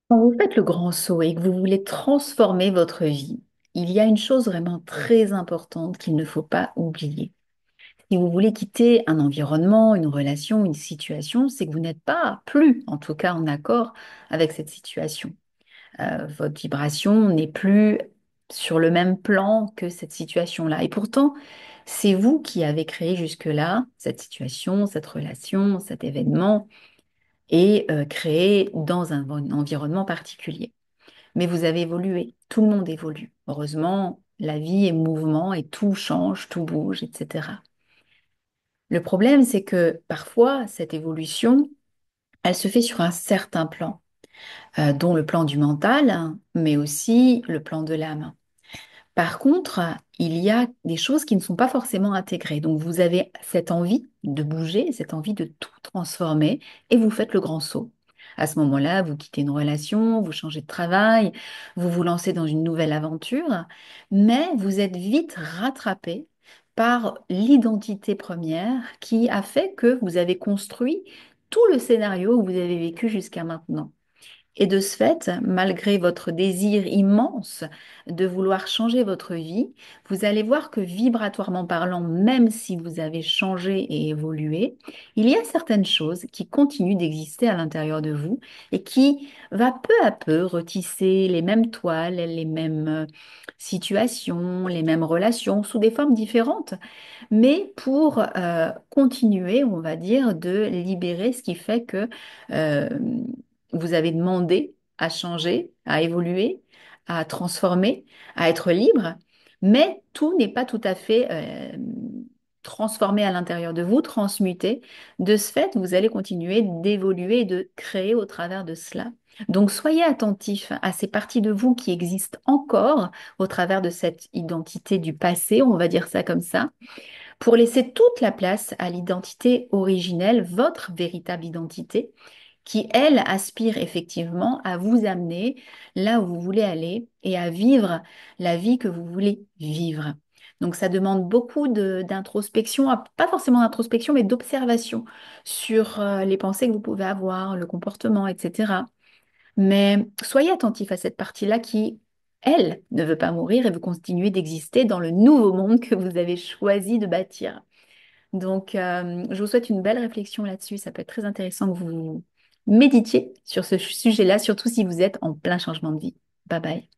Quand vous faites le grand saut et que vous voulez transformer votre vie, il y a une chose vraiment très importante qu'il ne faut pas oublier. Si vous voulez quitter un environnement, une relation, une situation, c'est que vous n'êtes pas plus, en tout cas, en accord avec cette situation. Votre vibration n'est plus sur le même plan que cette situation-là. Et pourtant, c'est vous qui avez créé jusque-là cette situation, cette relation, cet événement et créé dans un environnement particulier. Mais vous avez évolué, tout le monde évolue. Heureusement, la vie est mouvement et tout change, tout bouge, etc. Le problème, c'est que parfois, cette évolution, elle se fait sur un certain plan, dont le plan du mental, hein, mais aussi le plan de l'âme. Par contre, il y a des choses qui ne sont pas forcément intégrées. Donc, vous avez cette envie de bouger, cette envie de tout transformer, et vous faites le grand saut. À ce moment-là, vous quittez une relation, vous changez de travail, vous vous lancez dans une nouvelle aventure, mais vous êtes vite rattrapé par l'identité première qui a fait que vous avez construit tout le scénario que vous avez vécu jusqu'à maintenant. Et de ce fait, malgré votre désir immense de vouloir changer votre vie, vous allez voir que vibratoirement parlant, même si vous avez changé et évolué, il y a certaines choses qui continuent d'exister à l'intérieur de vous et qui va peu à peu retisser les mêmes toiles, les mêmes situations, les mêmes relations sous des formes différentes, mais pour continuer, on va dire, de libérer ce qui fait que euh, vous avez demandé à changer, à évoluer, à transformer, à être libre, mais tout n'est pas tout à fait transformé à l'intérieur de vous, transmuté. De ce fait, vous allez continuer d'évoluer et de créer au travers de cela. Donc, soyez attentifs à ces parties de vous qui existent encore au travers de cette identité du passé, on va dire ça comme ça, pour laisser toute la place à l'identité originelle, votre véritable identité, qui, elle, aspire effectivement à vous amener là où vous voulez aller et à vivre la vie que vous voulez vivre. Donc ça demande beaucoup d'introspection, pas forcément d'introspection, mais d'observation sur les pensées que vous pouvez avoir, le comportement, etc. Mais soyez attentif à cette partie-là qui, elle, ne veut pas mourir et veut continuer d'exister dans le nouveau monde que vous avez choisi de bâtir. Donc, je vous souhaite une belle réflexion là-dessus. Ça peut être très intéressant que vous méditiez sur ce sujet-là, surtout si vous êtes en plein changement de vie. Bye bye.